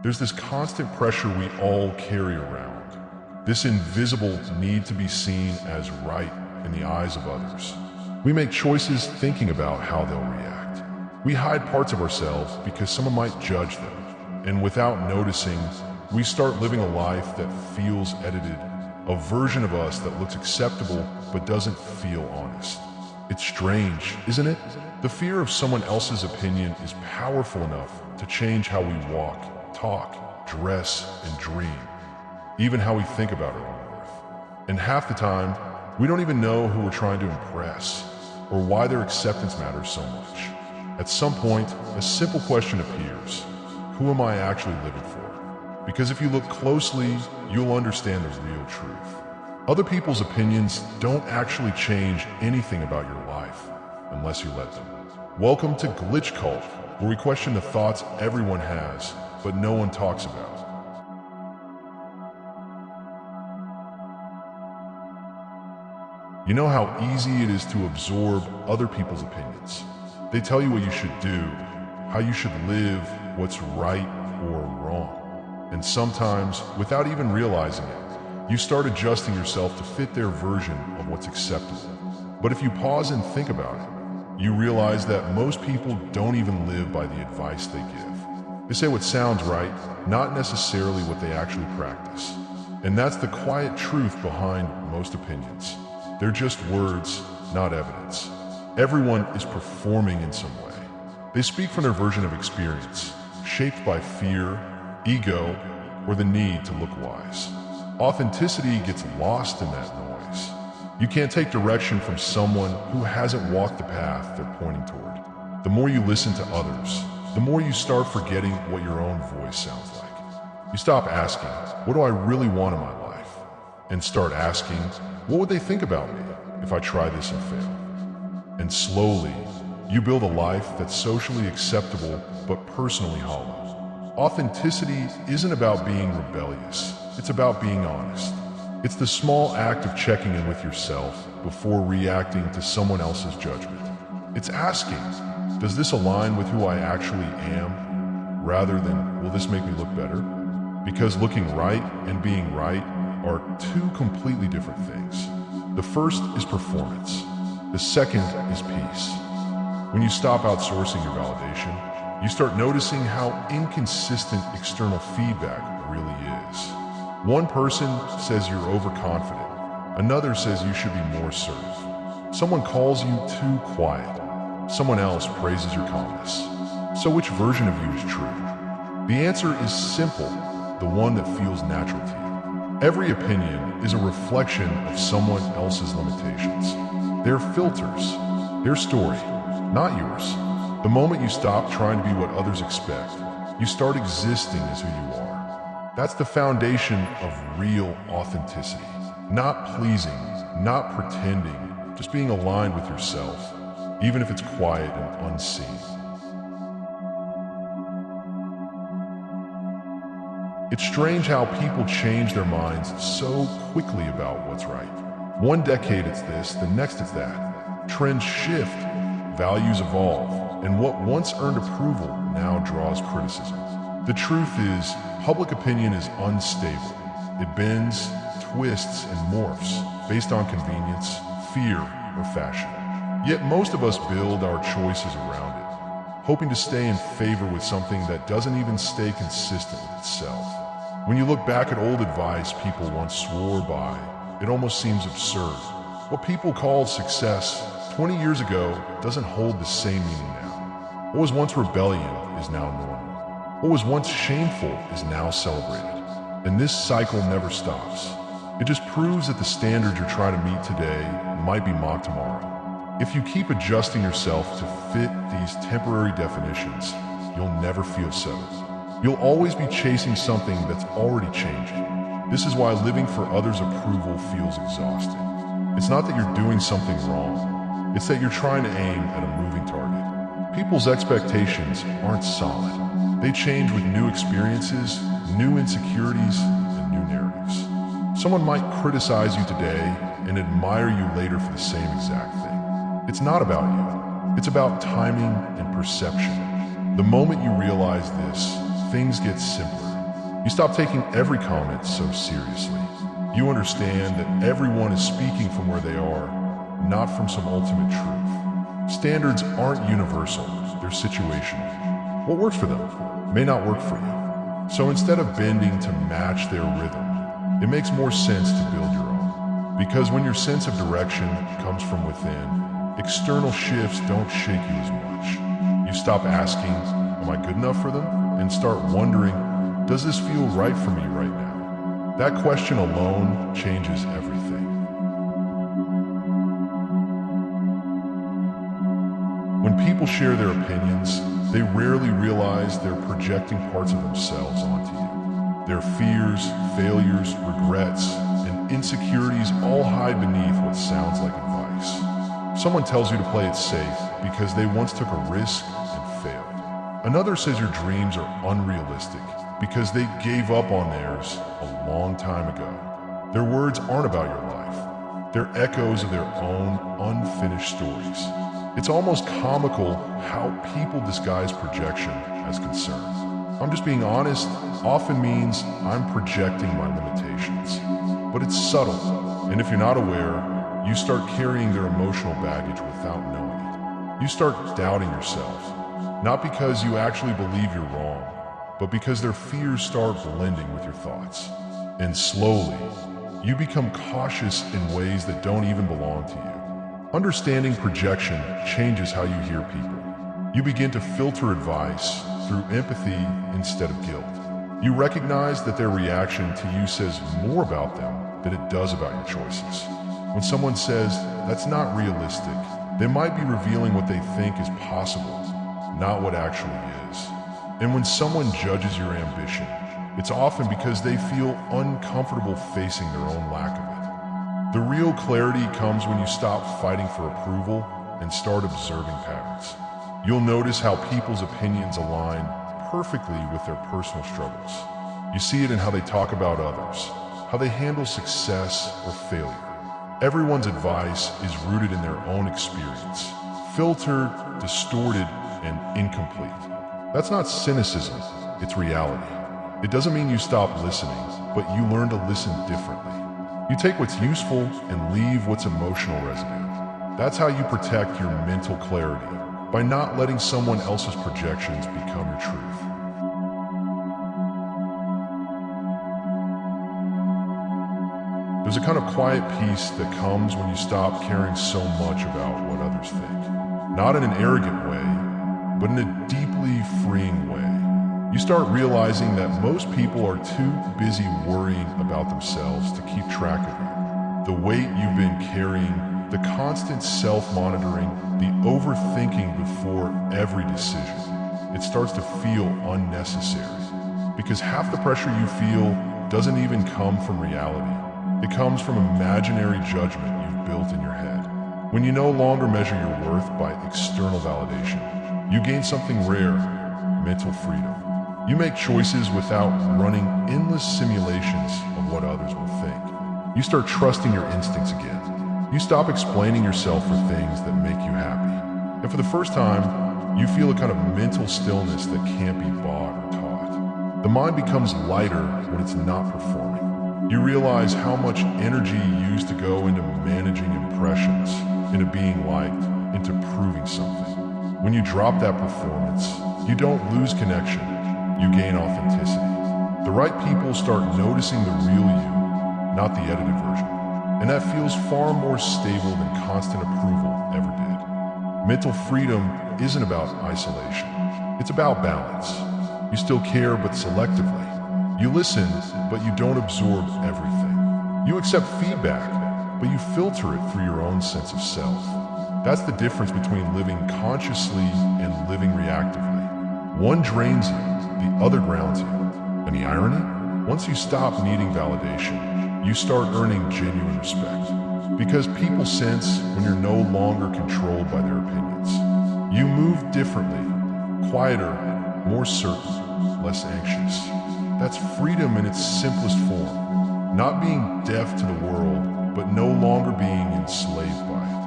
There's this constant pressure we all carry around, this invisible need to be seen as right in the eyes of others. We make choices thinking about how they'll react. We hide parts of ourselves because someone might judge them. And without noticing, we start living a life that feels edited, a version of us that looks acceptable but doesn't feel honest. It's strange, isn't it? The fear of someone else's opinion is powerful enough to change how we walk, talk, dress, and dream, even how we think about our own worth. And half the time, we don't even know who we're trying to impress or why their acceptance matters so much. At some point, a simple question appears: who am I actually living for? Because if you look closely, you'll understand the real truth. Other people's opinions don't actually change anything about your life unless you let them. Welcome to Glitch Cult, where we question the thoughts everyone has, but no one talks about. You know how easy it is to absorb other people's opinions. They tell you what you should do, how you should live, what's right or wrong. And sometimes, without even realizing it, you start adjusting yourself to fit their version of what's acceptable. But if you pause and think about it, you realize that most people don't even live by the advice they give. They say what sounds right, not necessarily what they actually practice. And that's the quiet truth behind most opinions. They're just words, not evidence. Everyone is performing in some way. They speak from their version of experience, shaped by fear, ego, or the need to look wise. Authenticity gets lost in that noise. You can't take direction from someone who hasn't walked the path they're pointing toward. The more you listen to others, the more you start forgetting what your own voice sounds like. You stop asking, what do I really want in my life? And start asking, what would they think about me if I try this and fail? And slowly, you build a life that's socially acceptable but personally hollow. Authenticity isn't about being rebellious. It's about being honest. It's the small act of checking in with yourself before reacting to someone else's judgment. It's asking, does this align with who I actually am, rather than, will this make me look better? Because looking right and being right are two completely different things. The first is performance. The second is peace. When you stop outsourcing your validation, you start noticing how inconsistent external feedback really is. One person says you're overconfident. Another says you should be more assertive. Someone calls you too quiet. Someone else praises your calmness. So which version of you is true? The answer is simple, the one that feels natural to you. Every opinion is a reflection of someone else's limitations. They're filters, their story, not yours. The moment you stop trying to be what others expect, you start existing as who you are. That's the foundation of real authenticity. Not pleasing, not pretending, just being aligned with yourself, even if it's quiet and unseen. It's strange how people change their minds so quickly about what's right. One decade it's this, the next it's that. Trends shift, values evolve, and what once earned approval now draws criticism. The truth is, public opinion is unstable. It bends, twists, and morphs based on convenience, fear, or fashion. Yet most of us build our choices around it, hoping to stay in favor with something that doesn't even stay consistent with itself. When you look back at old advice people once swore by, it almost seems absurd. What people called success 20 years ago doesn't hold the same meaning now. What was once rebellion is now normal. What was once shameful is now celebrated. And this cycle never stops. It just proves that the standards you're trying to meet today might be mocked tomorrow. If you keep adjusting yourself to fit these temporary definitions, you'll never feel settled. You'll always be chasing something that's already changing. This is why living for others' approval feels exhausting. It's not that you're doing something wrong. It's that you're trying to aim at a moving target. People's expectations aren't solid. They change with new experiences, new insecurities, and new narratives. Someone might criticize you today and admire you later for the same exact thing. It's not about you. It's about timing and perception. The moment you realize this, things get simpler. You stop taking every comment so seriously. You understand that everyone is speaking from where they are, not from some ultimate truth. Standards aren't universal, they're situational. What works for them may not work for you. So instead of bending to match their rhythm, it makes more sense to build your own. Because when your sense of direction comes from within, external shifts don't shake you as much. You stop asking, am I good enough for them? And start wondering, does this feel right for me right now? That question alone changes everything. When people share their opinions, they rarely realize they're projecting parts of themselves onto you. Their fears, failures, regrets, and insecurities all hide beneath what sounds like advice. Someone tells you to play it safe because they once took a risk and failed. Another says your dreams are unrealistic because they gave up on theirs a long time ago. Their words aren't about your life. They're echoes of their own unfinished stories. It's almost comical how people disguise projection as concern. I'm just being honest often means I'm projecting my limitations. But it's subtle, and if you're not aware, you start carrying their emotional baggage without knowing it. You start doubting yourself, not because you actually believe you're wrong, but because their fears start blending with your thoughts. And slowly, you become cautious in ways that don't even belong to you. Understanding projection changes how you hear people. You begin to filter advice through empathy instead of guilt. You recognize that their reaction to you says more about them than it does about your choices. When someone says, that's not realistic, they might be revealing what they think is possible, not what actually is. And when someone judges your ambition, it's often because they feel uncomfortable facing their own lack of it. The real clarity comes when you stop fighting for approval and start observing patterns. You'll notice how people's opinions align perfectly with their personal struggles. You see it in how they talk about others, how they handle success or failure. Everyone's advice is rooted in their own experience, filtered, distorted, and incomplete. That's not cynicism, it's reality. It doesn't mean you stop listening, but you learn to listen differently. You take what's useful and leave what's emotional residue. That's how you protect your mental clarity, by not letting someone else's projections become your truth. There's a kind of quiet peace that comes when you stop caring so much about what others think. Not in an arrogant way, but in a deeply freeing way. You start realizing that most people are too busy worrying about themselves to keep track of you. The weight you've been carrying, the constant self-monitoring, the overthinking before every decision, it starts to feel unnecessary. Because half the pressure you feel doesn't even come from reality. It comes from imaginary judgment you've built in your head. When you no longer measure your worth by external validation, you gain something rare, mental freedom. You make choices without running endless simulations of what others will think. You start trusting your instincts again. You stop explaining yourself for things that make you happy. And for the first time, you feel a kind of mental stillness that can't be bought or taught. The mind becomes lighter when it's not performing. You realize how much energy you used to go into managing impressions, into being liked, into proving something. When you drop that performance, you don't lose connection, you gain authenticity. The right people start noticing the real you, not the edited version. And that feels far more stable than constant approval ever did. Mental freedom isn't about isolation, it's about balance. You still care, but selectively. You listen, but you don't absorb everything. You accept feedback, but you filter it through your own sense of self. That's the difference between living consciously and living reactively. One drains you, the other grounds you. And the irony? Once you stop needing validation, you start earning genuine respect. Because people sense when you're no longer controlled by their opinions. You move differently, quieter, more certain, less anxious. That's freedom in its simplest form. Not being deaf to the world, but no longer being enslaved by it.